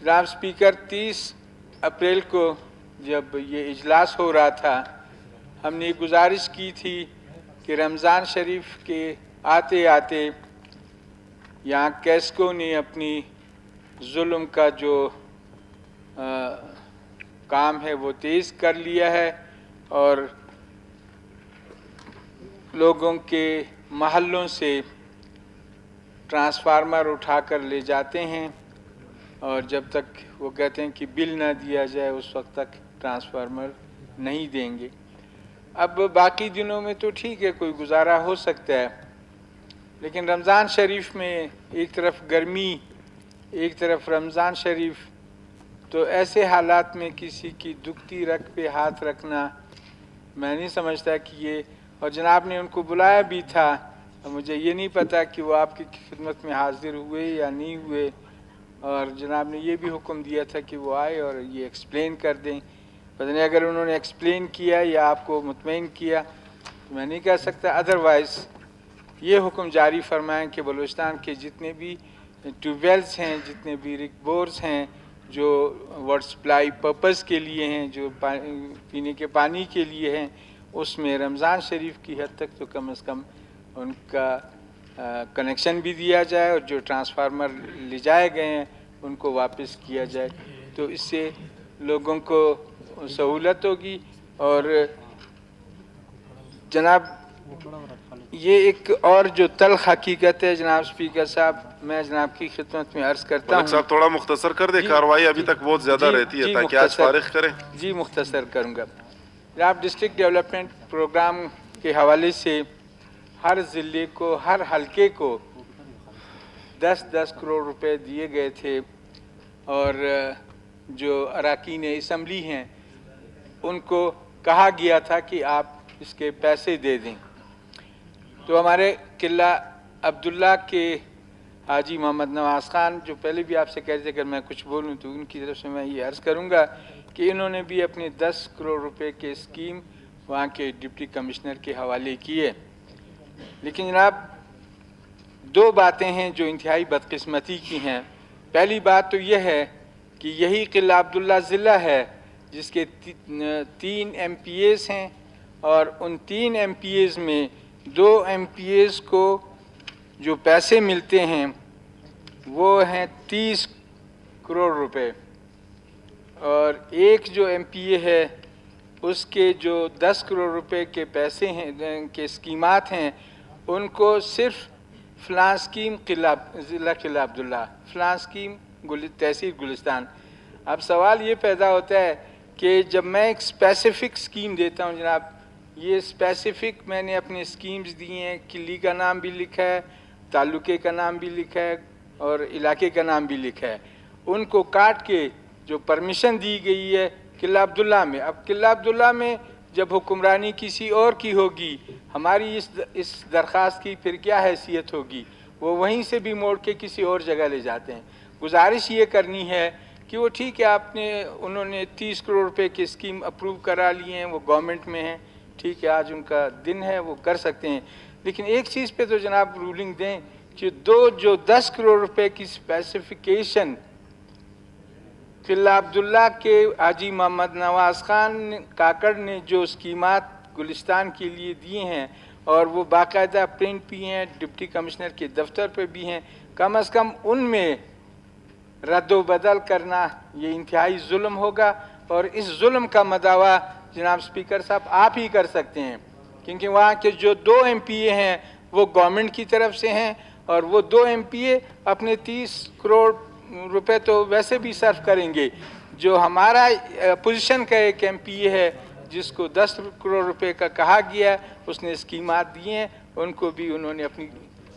जनाब स्पीकर, 30 अप्रैल को जब ये इजलास हो रहा था, हमने गुजारिश की थी कि रमज़ान शरीफ के आते आते यहाँ कैस्को ने अपनी जुल्म का जो काम है वो तेज़ कर लिया है और लोगों के महल्लों से ट्रांसफार्मर उठाकर ले जाते हैं और जब तक वो कहते हैं कि बिल ना दिया जाए उस वक्त तक ट्रांसफार्मर नहीं देंगे। अब बाकी दिनों में तो ठीक है, कोई गुजारा हो सकता है, लेकिन रमज़ान शरीफ में एक तरफ गर्मी, एक तरफ रमज़ान शरीफ, तो ऐसे हालात में किसी की दुखती रग पे हाथ रखना मैं नहीं समझता कि ये, और जनाब ने उनको बुलाया भी था, मुझे ये नहीं पता कि वो आपकी खिदमत में हाजिर हुए या नहीं हुए, और जनाब ने ये भी हुक्म दिया था कि वो आए और ये एक्सप्लेन कर दें। पता नहीं अगर उन्होंने एक्सप्लेन किया या आपको मुतमईन किया तो मैं नहीं कह सकता, अदरवाइज़ ये हुक्म जारी फरमाएं कि बलूचिस्तान के जितने भी ट्यूबवेल्स हैं, जितने भी रिकबोर्स हैं जो वाटर सप्लाई पर्पज़ के लिए हैं, जो पीने के पानी के लिए हैं, उसमें रमज़ान शरीफ की हद तक तो कम से कम उनका कनेक्शन भी दिया जाए और जो ट्रांसफार्मर ले जाए गए हैं उनको वापस किया जाए, तो इससे लोगों को सहूलत होगी। और जनाब ये एक और जो तल्ख हकीकत है जनाब स्पीकर साहब, मैं जनाब की खिदमत में अर्ज़ करता हूँ। साहब थोड़ा मुख्तसर कर दे, कार्रवाई अभी तक बहुत ज़्यादा रहती है, ताकि आज फारिग करें। जी मुख्तसर करूँगा जनाब। डिस्ट्रिक्ट डेवलपमेंट प्रोग्राम के हवाले से हर ज़िले को, हर हलके को 10-10 करोड़ रुपए दिए गए थे और जो अरकान असम्बली हैं उनको कहा गया था कि आप इसके पैसे दे दें। तो हमारे किला अब्दुल्ला के हाजी मोहम्मद नवाज़ ख़ान, जो पहले भी आपसे कह रहे थे अगर मैं कुछ बोलूँ तो उनकी तरफ से मैं ये अर्ज़ करूँगा कि इन्होंने भी अपने 10 करोड़ रुपए के स्कीम वहाँ के डिप्टी कमिश्नर के हवाले किए। लेकिन जनाब दो बातें हैं जो इंतहाई बदकिस्मती की हैं। पहली बात तो यह है कि यही किला अब्दुल्ला ज़िला है जिसके 3 MPAs हैं और उन 3 MPAs में 2 MPAs को जो पैसे मिलते हैं वो हैं 30 करोड़ रुपए और एक जो MPA है उसके जो 10 करोड़ रुपए के पैसे हैं के स्कीमात हैं उनको सिर्फ फ़लाँ स्कीम ज़िला किला अब्दुल्ला, फ़लाँ स्कीम तहसील गुलिस्तान। अब सवाल ये पैदा होता है कि जब मैं एक स्पेसिफ़िक स्कीम देता हूँ जनाब, ये स्पेसिफ़िक मैंने अपने स्कीम्स दी हैं, किली का नाम भी लिखा है, तालुके का नाम भी लिखा है और इलाके का नाम भी लिखा है, उनको काट के जो परमिशन दी गई है किला अब्दुल्ला में, अब किला अब्दुल्ला में जब हुक्मरानी किसी और की होगी, हमारी इस दरख्वास्त की फिर क्या हैसियत होगी? वो वहीं से भी मोड़ के किसी और जगह ले जाते हैं। गुजारिश ये करनी है कि वो ठीक है, उन्होंने 30 करोड़ रुपए की स्कीम अप्रूव करा ली हैं, वो गवर्नमेंट में हैं, ठीक है, आज उनका दिन है, वो कर सकते हैं, लेकिन एक चीज़ पे तो जनाब रूलिंग दें कि जो 10 करोड़ रुपए की स्पेसिफिकेशन किला अब्दुल्ला के हाजी मोहम्मद नवाज़ ख़ान काकड़ ने जो स्कीमात गुलिस्तान के लिए दिए हैं और वो बाकायदा प्रिंट भी हैं, डिप्टी कमिश्नर के दफ्तर पे भी हैं, कम से कम उनमें रद्द बदल करना ये इंतहाई जुल्म होगा और इस जुल्म का मदावा जनाब स्पीकर साहब आप ही कर सकते हैं, क्योंकि वहाँ के जो 2 MPA हैं वो गवर्नमेंट की तरफ से हैं और वो 2 MPA अपने 30 करोड़ रुपए तो वैसे भी सर्व करेंगे। जो हमारा अपोजिशन का एक MPA है जिसको 10 करोड़ रुपए का कहा गया, उसने स्कीमात दिए हैं, उनको भी उन्होंने अपनी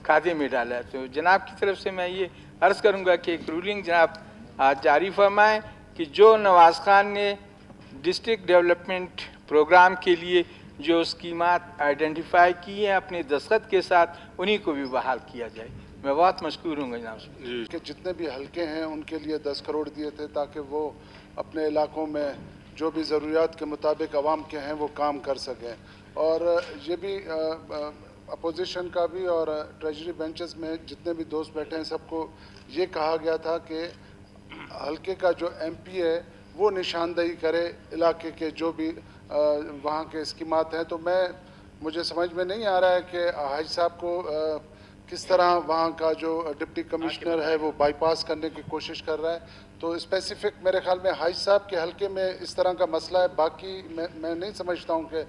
खाते में डाला है। तो जनाब की तरफ से मैं ये अर्ज़ करूँगा कि एक रूलिंग जनाब आज जारी फरमाएँ कि जो नवाज़ ख़ान ने डिस्ट्रिक्ट डेवलपमेंट प्रोग्राम के लिए जो स्कीमात आइडेंटिफाई की हैं अपने दस्तखत के साथ, उन्हीं को भी बहाल किया जाए। मैं बहुत मशकूर हूँ जनाब कि जितने भी हलके हैं उनके लिए 10 करोड़ दिए थे ताकि वो अपने इलाकों में जो भी ज़रूरियात के मुताबिक आवाम के हैं वो काम कर सकें। और ये भी अपोजिशन का भी और ट्रेजरी बेंचेस में जितने भी दोस्त बैठे हैं सबको ये कहा गया था कि हल्के का जो MP है वो निशानदही करे इलाके के जो भी वहाँ के स्कीमात हैं। तो मुझे समझ में नहीं आ रहा है कि हाजी साहब को किस तरह वहाँ का जो डिप्टी कमिश्नर है वो बाईपास करने की कोशिश कर रहा है। तो स्पेसिफिक मेरे ख्याल में हाजी साहब के हल्के में इस तरह का मसला है, बाकी मैं नहीं समझता हूँ कि